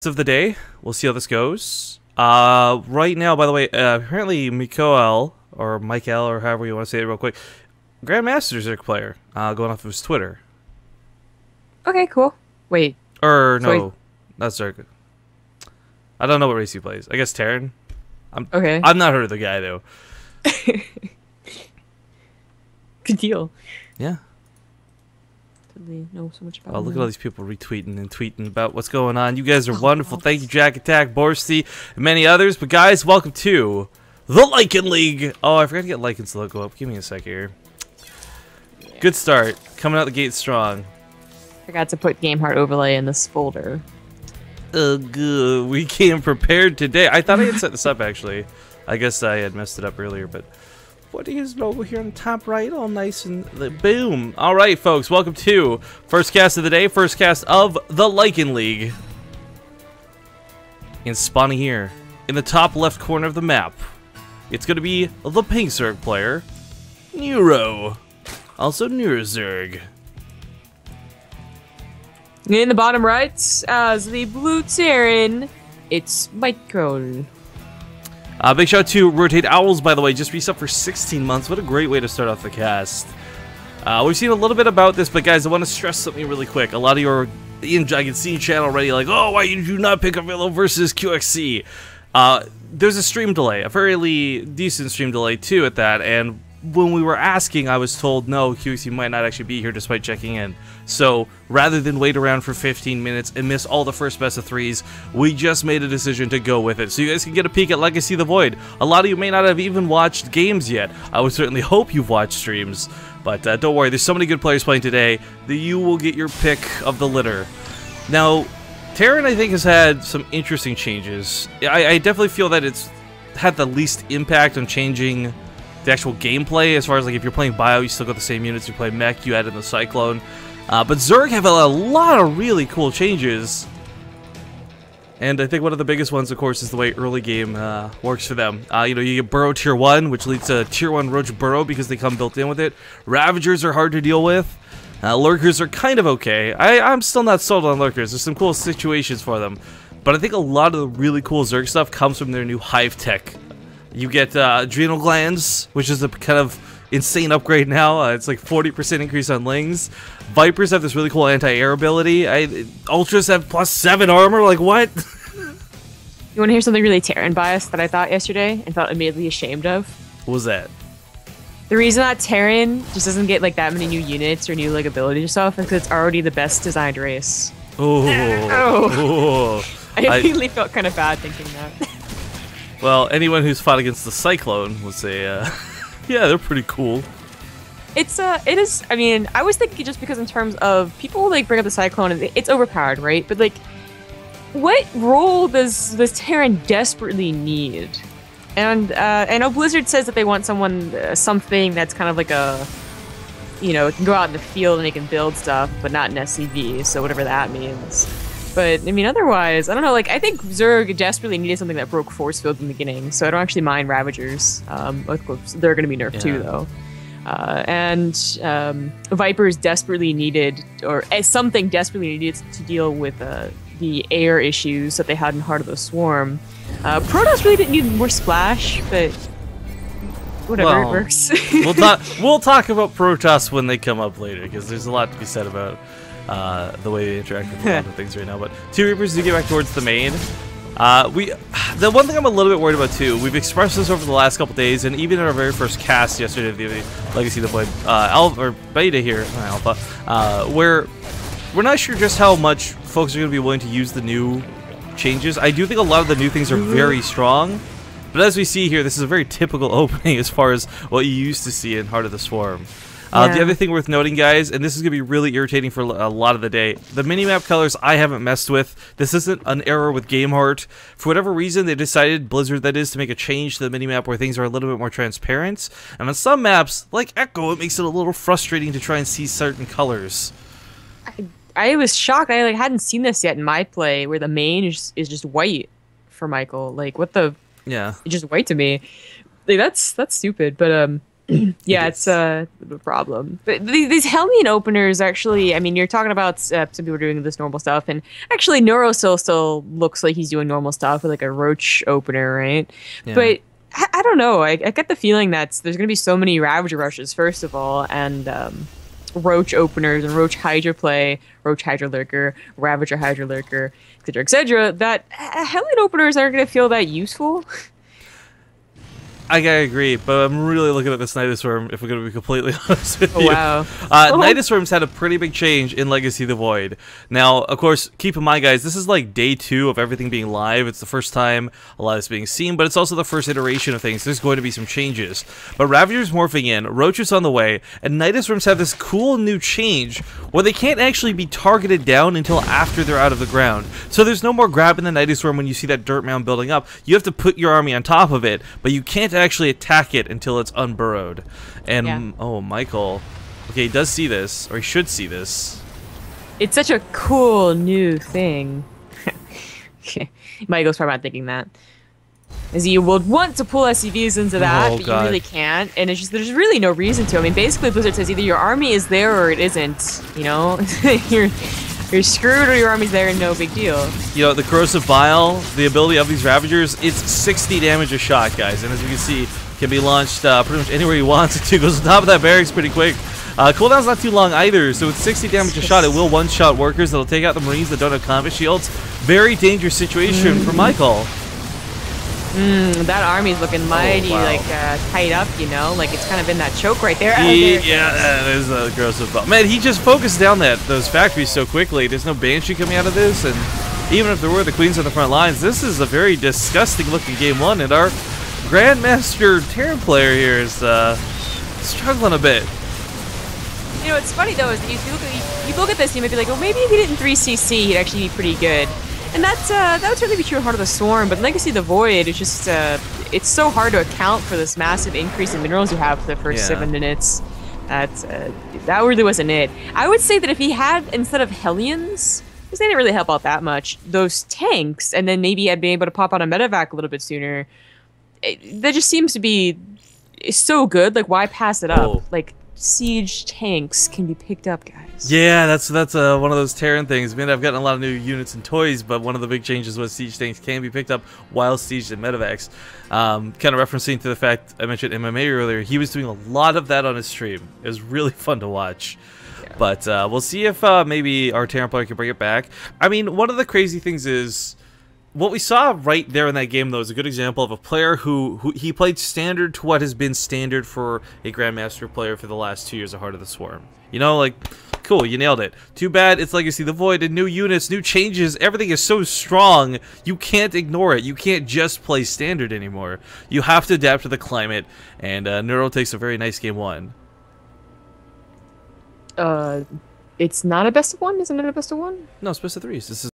Of the day. We'll see how this goes. Right now, by the way, apparently Mikoel, or Mikoel, or however you want to say it real quick, Grandmaster Zerk player, going off of his Twitter. Okay, cool. Wait. Or, no, not Zerk. I don't know what race he plays. I guess Terran? Okay. I've not heard of the guy, though. Good deal. Yeah. Know so much about Oh, look at all these people retweeting and tweeting about what's going on. You guys are wonderful. Thank you, Jack Attack, bo3, and many others. But guys, welcome to the Lycan League. Oh, I forgot to get Lycan's logo up. Give me a sec here. Yeah. Good start. Coming out the gate strong. Forgot to put Game Heart overlay in this folder. Good. We came prepared today. I thought I had set this up actually. I guess I had messed it up earlier, but what is logo here on the top right? All nice and boom. All right, folks. Welcome to first cast of the day. First cast of the Lycan League. And spawning here in the top left corner of the map, it's going to be the pink Zerg player, Neuro. Also Neurozerg. In the bottom right, as the blue Terran, it's Mikoel. Big shout out to Rotate Owls, by the way, just reset for 16 months. What a great way to start off the cast. We've seen a little bit about this, but guys, I want to stress something really quick. A lot of you are in, I can see channel already like, oh, why you do not pick up Velo versus QXC? There's a stream delay, a fairly decent stream delay too at that, and when we were asking, I was told, no, QXC might not actually be here despite checking in. So, rather than wait around for 15 minutes and miss all the first best of threes, we just made a decision to go with it. So you guys can get a peek at Legacy the Void. A lot of you may not have even watched games yet. I would certainly hope you've watched streams. But don't worry, there's so many good players playing today that you will get your pick of the litter. Now, Terran, I think, has had some interesting changes. I definitely feel that it's had the least impact on changing the actual gameplay, as far as like if you're playing Bio, you still got the same units. You play Mech, you add in the Cyclone. But Zerg have a lot of really cool changes. And I think one of the biggest ones, of course, is the way early game works for them. You know, you get Burrow Tier 1, which leads to Tier 1 Roach Burrow because they come built in with it. Ravagers are hard to deal with. Lurkers are kind of okay. I'm still not sold on Lurkers. There's some cool situations for them. But I think a lot of the really cool Zerg stuff comes from their new Hive tech. You get Adrenal Glands, which is a kind of insane upgrade now. It's like 40% increase on Lings. Vipers have this really cool anti-air ability. Ultras have +7 armor. Like, what? You want to hear something really Terran biased that I thought yesterday and felt immediately ashamed of? What was that? The reason that Terran just doesn't get like that many new units or new like abilities or stuff is because it's already the best designed race. Oh. I immediately felt kind of bad thinking that. Well, anyone who's fought against the Cyclone will say, yeah, they're pretty cool. It is, I mean, I was thinking just because in terms of people like bring up the Cyclone, and it's overpowered, right? But like, what role does Terran desperately need? And I know Blizzard says that they want something that's kind of like a, you know, it can go out in the field and it can build stuff, but not in SCV, so whatever that means. But, I mean, otherwise, I don't know, like, I think Zerg desperately needed something that broke force field in the beginning, so I don't actually mind Ravagers. Of course, they're going to be nerfed too, though. Vipers desperately needed, or something desperately needed to deal with the air issues that they had in Heart of the Swarm. Protoss really didn't need more splash, but whatever, it works. we'll talk about Protoss when they come up later, because there's a lot to be said about the way they interact with a lot of things right now. But two Reapers do get back towards the main. The one thing I'm a little bit worried about too, we've expressed this over the last couple days, and even in our very first cast yesterday of the Legacy of the Void Alpha or Beta here, Alpha, where we're not sure just how much folks are going to be willing to use the new changes. I do think a lot of the new things are very strong, but as we see here, this is a very typical opening as far as what you used to see in Heart of the Swarm. The other thing worth noting, guys, and this is going to be really irritating for a lot of the day, the minimap colors I haven't messed with. This isn't an error with Game Heart. For whatever reason, they decided, Blizzard that is, to make a change to the minimap where things are a little bit more transparent. And on some maps, like Echo, it makes it a little frustrating to try and see certain colors. I was shocked. I hadn't seen this yet in my play, where the main is just white for Michael. Like, what the... Yeah. It's just white to me. Like, that's stupid, but Yeah, it's a problem. But these Hellion openers actually, I mean, you're talking about some people doing this normal stuff, and actually Neuro still looks like he's doing normal stuff with like a Roach opener, right? Yeah. But I don't know. I get the feeling that there's going to be so many Ravager rushes, first of all, and Roach openers and Roach Hydra play, Roach Hydra Lurker, Ravager Hydra Lurker, etc., that Hellion openers aren't going to feel that useful. I gotta agree, but I'm really looking at this Nidus Worm, if we're gonna be completely honest with you. Wow. Nidus Worm's had a pretty big change in Legacy of the Void. Now, of course, keep in mind, guys, this is like day 2 of everything being live. It's the first time a lot is being seen, but it's also the first iteration of things. There's going to be some changes. But Ravager's morphing in, Roach is on the way, and Nidus Worms have this cool new change where they can't actually be targeted down until after they're out of the ground. So there's no more grabbing the Nidus Worm when you see that dirt mound building up. You have to put your army on top of it, but you can't actually attack it until it's unburrowed. And yeah. Oh, Mikoel, okay, he does see this, or he should see this. It's such a cool new thing. Michael's probably not thinking that, as you would want to pull SCVs into that, but God. you really can't, and it's just there's really no reason to. I mean, basically Blizzard says either your army is there or it isn't. You know, you're screwed or your army's there and no big deal. You know, the Corrosive Bile, the ability of these Ravagers, it's 60 damage a shot, guys. And as you can see, can be launched pretty much anywhere you want it to. Goes on top of that barracks pretty quick. Cooldown's not too long either, so with 60 damage a shot, it will one-shot workers. That'll take out the Marines that don't have combat shields. Very dangerous situation for Mikoel. That army's looking mighty, like, tied up, you know? Like, it's kind of in that choke right there. Yeah, that is a gross about. Man, he just focused down those factories so quickly. There's no Banshee coming out of this, and even if there were the Queens on the front lines, this is a very disgusting-looking game 1, and our Grandmaster Terran player here is struggling a bit. You know, what's funny, though, is that you look at this, you might be like, well, maybe if he didn't 3CC, he'd actually be pretty good. And that would certainly be true in Heart of the Swarm, but in Legacy of the Void, it's just, it's so hard to account for this massive increase in minerals you have for the first 7 minutes. That really wasn't it. I would say that if he had, instead of Hellions, because they didn't really help out that much, those tanks, and then maybe I'd be able to pop out a medevac a little bit sooner, that just seems to be so good. Like, why pass it up? Like, siege tanks can be picked up, guys. Yeah, that's one of those Terran things. I mean, I've gotten a lot of new units and toys, but one of the big changes was siege tanks can be picked up while sieged in medevacs. Kind of referencing to the fact I mentioned MMA earlier, he was doing a lot of that on his stream. It was really fun to watch. Yeah. But we'll see if maybe our Terran player can bring it back. I mean, one of the crazy things is, what we saw right there in that game, though, is a good example of a player who he played standard to what has been standard for a Grandmaster player for the last 2 years of Heart of the Swarm. You know, like, cool, you nailed it. Too bad it's Legacy of the Void, and new units, new changes, everything is so strong, you can't ignore it. You can't just play standard anymore. You have to adapt to the climate, and Neuro takes a very nice game 1. It's not a best of 1? Isn't it a best of 1? No, it's best of 3s. This is